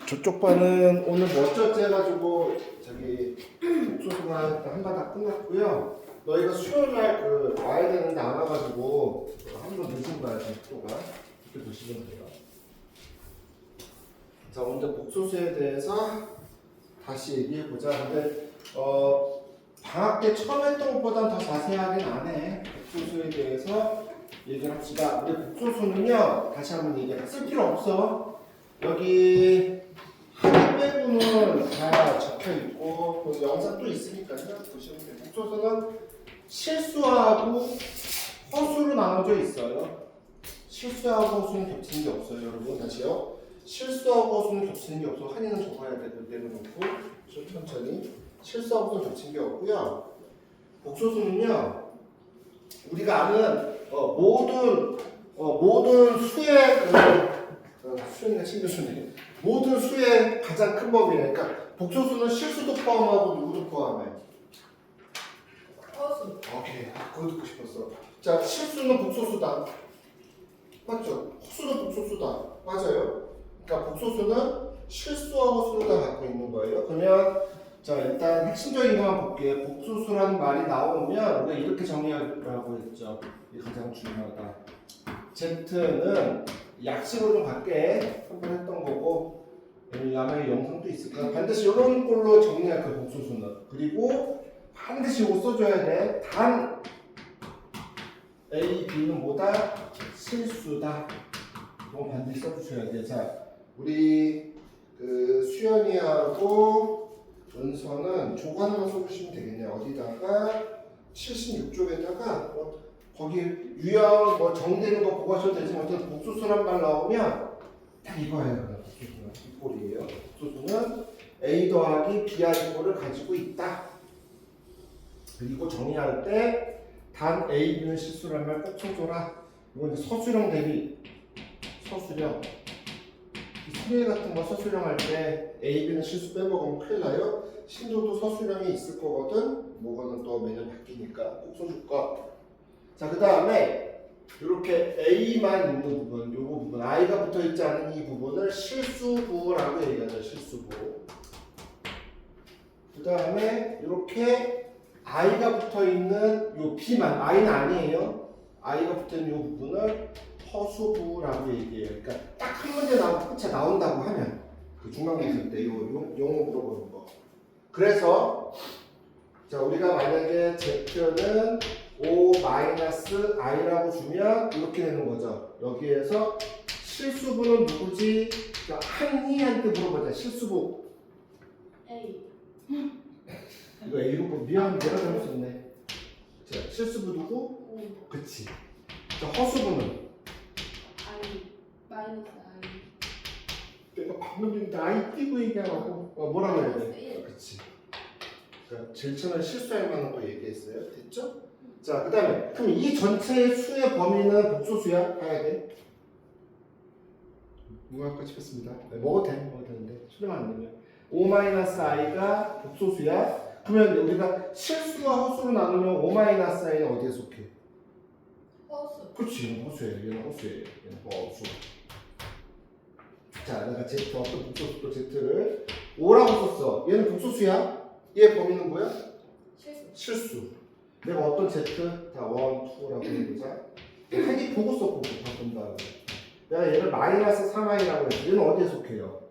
저쪽 반은 오늘 뭐 어쩌지 해가지고 저기 독서수가 한 바닥 끝났고요. 너희가 수요일날 와야 되는데 안 와가지고 한 번 늦은 거야 속도가. 이렇게 보시면 돼요. 자, 오늘 복소수에 대해서 다시 얘기해 보자. 근데 방학 때 처음 했던 것보다는 더 자세하게는 안 해. 복소수에 대해서 얘기를 합시다. 우리 복소수는요, 다시 한번 얘기해. 쓸 필요 없어. 여기 한 빼고는 다 적혀 있고 영상 또 있으니까요. 보시면 돼요. 복소수는 실수하고 허수로 나눠져 있어요. 실수하고 허수는 겹치는 게 없어요, 여러분. 다시요. 실수하고 허수는 겹치는 게 없어. 한이는 적어야 되고 내려놓고 좀 천천히. 실수하고 허수는 겹치는 게 없고요. 복소수는요, 우리가 아는 모든 수의 수니까 신교수님. 모든 수의 가장 큰 범위예요. 그러니까 복소수는 실수도 포함하고 누구도 포함해. 허수. 오케이, 그거 듣고 싶었어. 자, 실수는 복소수다. 맞죠? 허수는 복소수다. 맞아요. 그러니까 복소수는 실수와 허수를 다 갖고 있는 거예요. 그러면 자, 일단 핵심적인 것만 볼게요. 복소수라는 말이 나오면 우리가 이렇게 정리하라고 했죠. 이게 가장 중요하다. Z는 약식으로 좀 갈게. 한번 했던 거고 아마 영상도 있을 거야. 반드시 이런 걸로 정리할 거예요. 복소수는. 그리고 반드시 이거 써줘야 돼. 단 A, B는 뭐다? 실수다. 이거 반드시 써주셔야 돼. 자, 우리 수연이하고 은서는 조관만 써주시면 되겠네요. 어디다가 76쪽에다가 거기 유형 정되는 거 보고 하셔도 되지만 어떤 복수수란 말 나오면 딱 이거예요. 복수수는 이 꼴이에요. 복수수는 A 더하기 B의 꼴을 가지고 있다. 그리고 정의할 때 단 A, B는 실수란 말 꼭 쳐줘라. 이건 이제 서술형 대비 서술형. 수리 같은 거 서술형 할 때 A, B는 실수 빼먹으면 큰일 나요. 신조도 서술형이 있을 거거든. 뭐가는 또 매년 바뀌니까 꼭 써줄 거. 자, 그 다음에 이렇게 A만 있는 부분, 요 부분, I가 붙어 있지 않은 이 부분을 실수부라고 얘기하죠. 실수부. 그 다음에 이렇게 I가 붙어 있는 요 B만, I는 아니에요. I가 붙어 있는 요 부분을 허수부라고 얘기해요. 그러니까 딱 한 문제 끝에 나온다고 하면 그 중간고사 때 요 용어 물어보는 거. 그래서 자, 우리가 만약에 Z는 O-I라고 주면 이렇게 되는 거죠. 여기에서 실수부는 누구지? 한이한테 물어보자. 실수부. A. 이거 A로 미안, 내가 잘못했네. 자, 실수부 누구? O. 그치. 자, 허수부는? I. 마이너스 I. 내가 방금 전에 I 띄고 얘기하라고 뭐라고 해야 돼? 마이너스 1. 그치. 그러니까 제일 처음에 실수할 만한 거 얘기했어요. 됐죠? 자, 그 다음에 그럼 이 전체의 수의 범위는 복소수야? 봐야 돼. 누가 아까 싶었습니다. 네, 먹어도 되는데 수렴 안 되면 O-I가 복소수야? 그러면 우리가 실수와 허수로 나누면 O-I는 어디에 속해? 허수. 그렇지, 허수예요. 얘는 허수예요. 얘는 허수. 자, 내가 Z 어떤 복소수 또 Z를 O라고 썼어. 얘는 복소수야? 얘 범위는 뭐야? 실수. 실수. 내가 어떤 Z? 자, 1, 2라고 해보자. 한이 보고 썼고, 바꾼 다음에. 내가 얘를 마이너스 3i라고 했어. 얘는 어디에 속해요?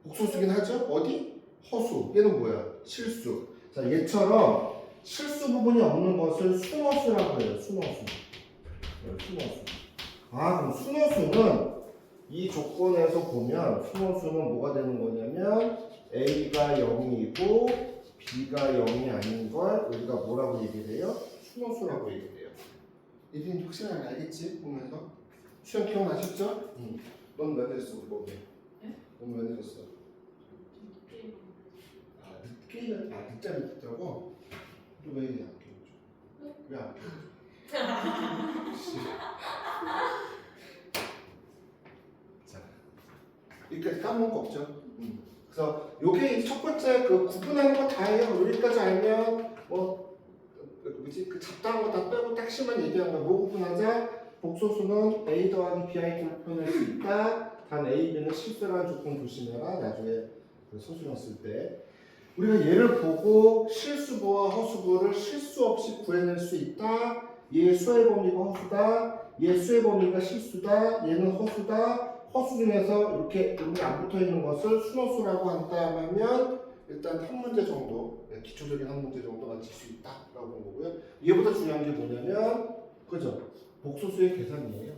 복소수긴 하죠? 어디? 허수. 얘는 뭐야? 실수. 자, 얘처럼 실수 부분이 없는 것을 순허수라고 해요. 순허수. 순허수. 아, 그럼 순허수는 이 조건에서 보면 순허수는 뭐가 되는 거냐면 A가 0이고 B가 0이 아닌 걸 우리가 뭐라고 얘기해요? 순허수라고 얘기해요. 이들이 확실하게 알겠지? 보면서 수영 기억나셨죠? 응. 넌 몇 냈어? 넌 몇 냈어? 늦게는 늦잠이 늦다고? 또 왜 안 깨워줘? 왜안 깨워줘? 자, 여기까지 까먹은 거 없죠? 그래서 요게 첫 번째 구분하는 거 다 해요. 여기까지 알면 그 잡다한 거 다 빼고 딱 심한 얘기한 거 뭐 구분하자? 복소수는 A 더하기 B를 표현할 수 있다. 단 A, B는 실수라는 조건 조심해라. 나중에 그 소수령 쓸 때. 우리가 얘를 보고 실수부와 허수부를 실수 없이 구해낼 수 있다. 얘 수의 범위가 허수다. 얘 수의 범위가 실수다. 얘는 허수다. 허수 중에서 이렇게 여기 안 붙어 있는 것을 순허수라고 한다 하면 일단 한 문제 정도, 기초적인 한 문제 정도 맞출 수 있다라고 본 거고요. 얘보다 중요한 게 뭐냐면, 그죠? 복소수의 계산이에요.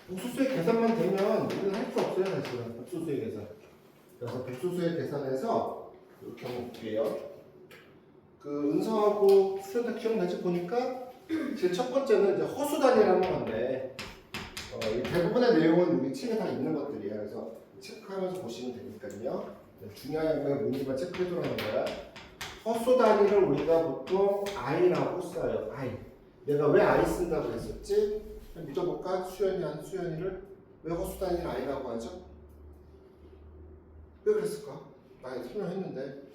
복소수의 계산만 되면 우리는 할 수 없어요, 사실은. 복소수의 계산. 그래서 복소수의 계산에서 이렇게 한번 볼게요. 그 은서하고 수련다 기억나지 보니까 제일 첫 번째는 이제 허수단이라는 건데 이 대부분의 내용은 우리 책에 다 있는 것들이야. 그래서 체크하면서 보시면 되니까요. 중요한 건 뭔지만 체크해 두라는 거야. 허수 단위를 우리가 보통 i라고 써요. i. 내가 왜 i 쓴다고 했었지? 믿어볼까? 수연이를 왜 허수 단위를 i라고 하죠? 왜 그랬을까? 나 설명했는데.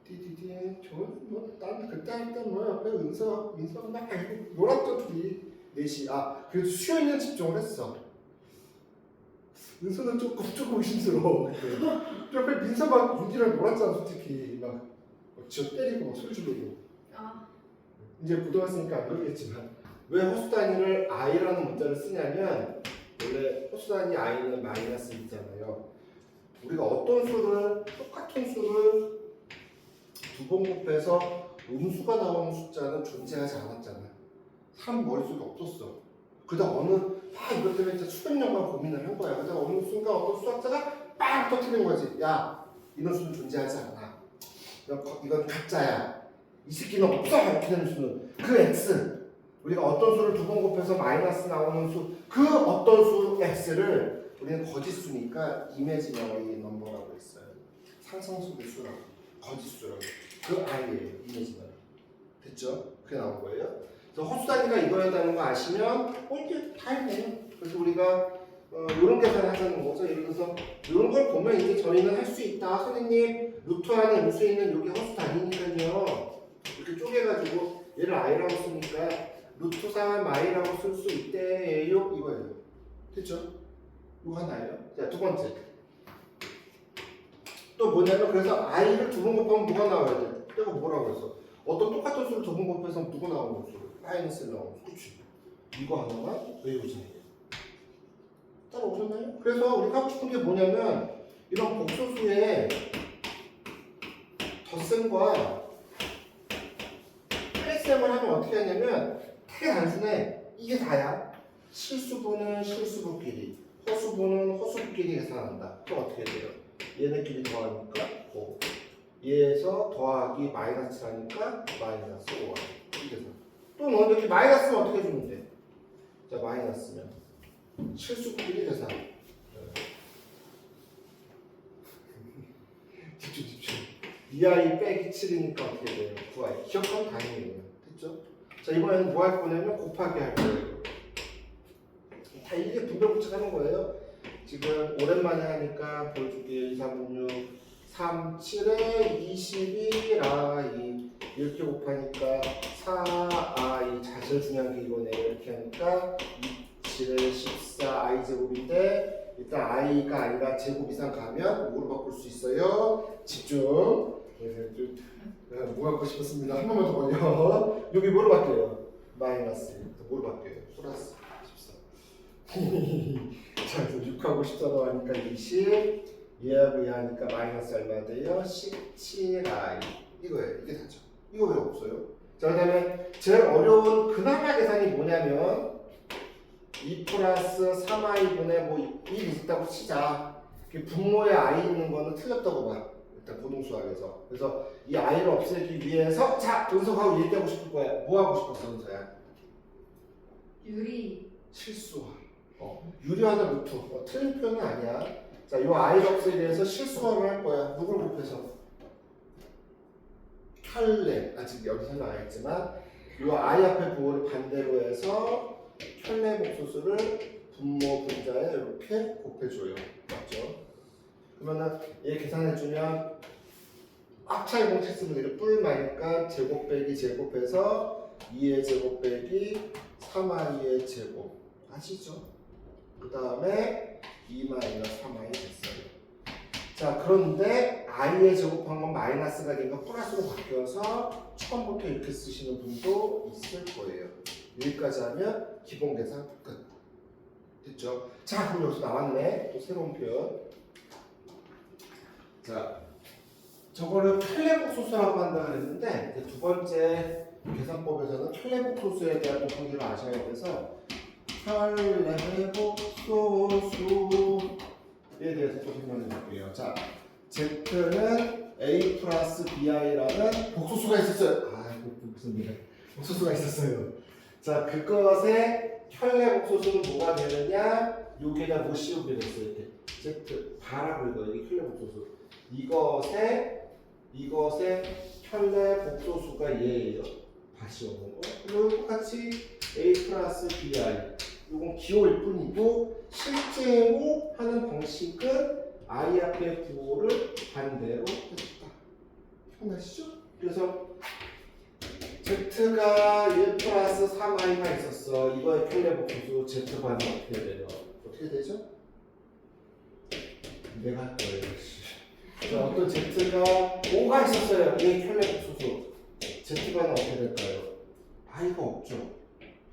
저는 뭐 나한테 그때 할 때 뭐 옆에 민서가 막 놀았던 둘이 넷이 그래도 수연이는 집중을 했어. 은서는 조금 의심스러워. 그때 옆에 민서 막 윤기랑 놀았잖아 솔직히 막 쥐어 때리고 막 소리 지르고. 이제 고등학생이니까 안 그러겠지만 왜 허수 단위를 i라는 문자를 쓰냐면 원래 허수 단위 i는 마이너스 있잖아요. 우리가 어떤 수를 똑같은 수를 두 번 곱해서 음수가 나오는 숫자는 존재하지 않았잖아. 사람 머릿속에 없었어. 그러다 이것 때문에 진짜 수백 년간 고민을 한 거야. 그러다 어느 순간 어떤 수학자가 빵 터뜨린 거지. 야, 이런 수는 존재하지 않아. 이건 가짜야. 이 새끼는 없어. 이렇게 되는 수는. 그 x. 우리가 어떤 수를 두 번 곱해서 마이너스 나오는 수, 그 어떤 수 x를 우리는 거짓수니까 이미지너리 넘버라고 했어요. 상상속의 수라고. 거짓수라고. 그 i예요. 이미지너리. 됐죠? 그게 나온 거예요. 그래서 허수 단위가 이거였다는 거 아시면 이게 다 했네요. 그래서 우리가 이런 계산을 하자는 거죠. 예를 들어서 이런 걸 보면 이제 저희는 할 수 있다. 선생님 루트 안에 음수에 있는 여기 허수 단위니까요. 이렇게 쪼개가지고 얘를 i라고 쓰니까 루트 3 i라고 쓸 수 있대요. 이거예요. 됐죠? 이거 하나예요. 자, 두 번째. 또 뭐냐면 그래서 i를 두 번 곱하면 뭐가 나와야 돼? 내가 뭐라고 했어? 어떤 똑같은 수를 두 번 곱해서 누구 나오는 수? 마이너스 나오는 수. 그치? 이거 하나만 외우자. 따라오셨나요? 그래서 우리가 하고 싶은 게 뭐냐면 이런 복소수의 덧셈과 뺄셈을 하면 어떻게 하냐면 되게 단순해. 이게 다야. 실수분은 실수분끼리, 허수분은 허수분끼리 계산한다. 그럼 어떻게 돼요? 얘네끼리 더하니까 5. 얘에서 더하기 마이너스라니까 마이너스 5. 이렇게 계산. 또 뭐 이렇게 마이너스면 어떻게 주면 돼? 자, 마이너스면 실수끼리 계산. 집중. 2i 빼기 7이니까 어떻게 돼요? 9i. 기억하면 다행이에요. 됐죠? 자, 이번에는 뭐 할 거냐면 곱하기 할 거예요. 다 이게 분배법칙 하는 거예요. 지금 오랜만에 하니까 보여줄게요. 2, 3, 6, 3, 7에 22i 이렇게 곱하니까 4i. 제일 중요한 게 이거네. 이렇게 하니까 7에 14i 제곱인데 일단 i가 아니라 제곱 이상 가면 뭐로 바꿀 수 있어요? 집중. 뭐 갖고 싶었습니다. 한 번만 더 걸려. 여기 뭐로 바뀌어요? 마이너스. 뭐로 바뀌어요? 플러스 14. 자, 그래서 6하고 14로 하니까 20. 얘하고 얘 하니까 마이너스 얼마 돼요? 17i. 이거예요. 이게 다죠. 이거 왜 없어요? 자, 그 다음에 제일 어려운 그나마 계산이 뭐냐면 2 플러스 3i분의 뭐 1 있다고 치자. 분모에 i 있는 거는 틀렸다고 봐. 일단 고등수학에서. 그래서 이 i를 없애기 위해서 자, 은석하고 얘기하고 싶을 거야. 뭐 하고 싶었어, 은서야? 유리. 실수화. 유리화나 루트. 틀린 표현은 아니야. 자, 이 i를 없애기 위해서 실수화를 할 거야. 누굴 곱해서? 켤레. 아직 여기 설명 안 했지만 이 i 앞에 부호를 반대로 해서 켤레 복소수를 분모 분자에 이렇게 곱해줘요. 맞죠? 그러면은 얘 계산해주면 앞차의 공식 쓰면 이렇게 뿔마니까 제곱 빼기 제곱해서 2의 제곱 빼기 3i의 제곱. 아시죠? 그 다음에 2 마이너스 3i 됐어요. 자, 그런데 i에 제곱한 건 마이너스가 되니까 플러스로 바뀌어서 처음부터 이렇게 쓰시는 분도 있을 거예요. 여기까지 하면 기본 계산 끝. 됐죠? 자, 그럼 여기서 나왔네. 또 새로운 표현. 자, 저거를 켈레복소수라고 한다 그랬는데 이제 두 번째 계산법에서는 켈레복소수에 대한 관계를 아셔야 돼서 켈레복소수에 대해서 좀 설명해 볼게요. 자, Z는 A 플러스 BI라는 복소수가 있었어요. 아, 이거 무슨 일이야? 복소수가 있었어요. 자, 그것의 켈레복소수는 뭐가 되느냐? 여기에다 뭐 씌우게 됐어요. 이렇게 Z 바라고 이거 이게 켈레복소수. 이것의 켈레복소수가 얘예요. 다시 오는 거. 그리고 똑같이 A 플러스 BI. 이건 기호일 뿐이고 실제로 하는 방식은 I 앞에 부호를 반대로 해줬다. 기억나시죠? 그래서 Z가 1 플러스 3i가 있었어. 이거의 켈레복소수 Z반은 어떻게 돼요? 어떻게 되죠? 내가 할 거예요. 자, 어떤 Z가 5가 있었어요. 얘 켈레복소수. Z반은 어떻게 될까요? i가 없죠.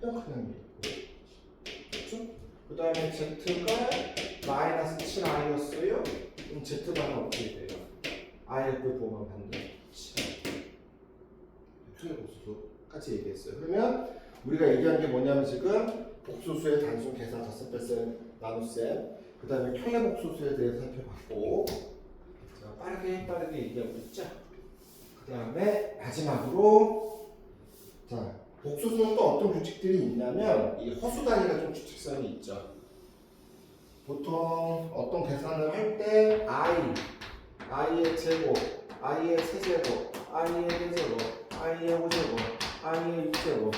그냥 있고. 그렇죠? 그 다음에 Z가 마이너스 7i였어요. 그럼 Z반은 어떻게 돼요? i의 부호만 반대. 7i. 켈레복소수까지 얘기했어요. 그러면 우리가 얘기한 게 뭐냐면 지금 복소수의 단순 계산 닷셈 뺄셈 나눗셈 그 다음에 켈레복소수에 대해서 살펴봤고 자, 빠르게 얘기하고 있죠. 그 다음에 마지막으로 자 복소수는 또 어떤 규칙들이 있냐면 이 허수 단위가 좀 규칙성이 있죠. 보통 어떤 계산을 할 때 i의 제곱, i의 세제곱, i의 대제곱, i의 5제곱, i의 6제곱,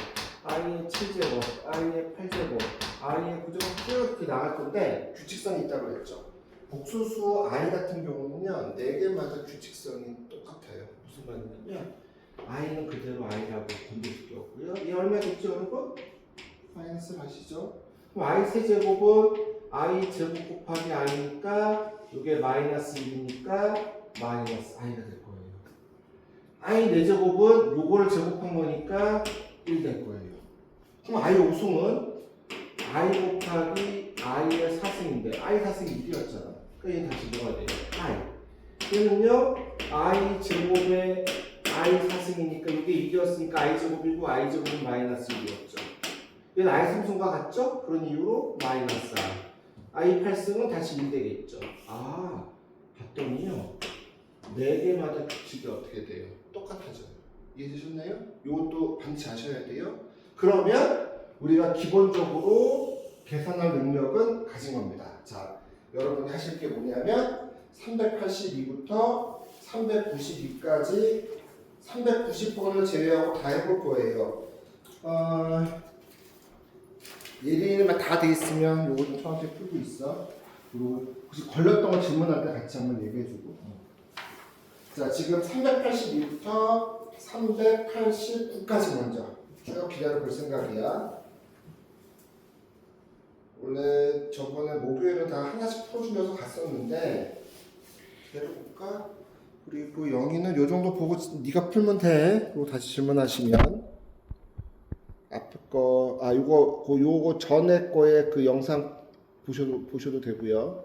i의 7제곱, i의 8제곱, i의 9제곱 쭉 이렇게 나갈 건데 규칙성이 있다고 했죠. 복소수 i 같은 경우는요 4개마다 규칙성이 똑같아요. 무슨 말이냐면 i는 그대로 i라고 건드릴 게 없고요. 이 얼마겠죠 여러분? 마이너스 가시죠. 그럼 i 세제곱은 i 제곱 곱하기 i니까 이게 마이너스 1이니까 마이너스 i가 될 거예요. i 4제곱은 요거를 제곱한 거니까 1 될 거예요. 그럼 i 5승은 i 곱하기 i의 4승인데 i 4승이 1이었잖아. 그러니까 얘는 다시 뭐가 돼요? i. 얘는요 i 제곱에 i 4승이니까 이게 1이었으니까 i 제곱이고 i 제곱은 마이너스 1이었죠. 얘는 i 3승과 같죠? 그런 이유로 마이너스 i 8승은 다시 1 되겠죠. 아, 봤더니요 4개마다 규칙이 어떻게 돼요? 똑같아져요. 이해되셨나요? 이것도 반드시 아셔야 돼요. 그러면 우리가 기본적으로 계산할 능력은 가진 겁니다. 자, 여러분이 하실 게 뭐냐면 382부터 392까지 390번을 제외하고 다 해볼 거예요. 예린이만 다 돼 있으면 요거 좀 처음에 풀고 있어. 그리고 혹시 걸렸던 거 질문할 때 같이 한번 얘기해주고. 자, 지금 382부터 389까지 먼저 쭉 기다려볼 생각이야. 원래 저번에 목요일은 다 하나씩 풀어주면서 갔었는데 기다려볼까? 그리고 영희는 요 정도 보고 네가 풀면 돼. 그리고 다시 질문하시면 앞에 거 요거 전에 거에 그 영상 보셔도 되고요.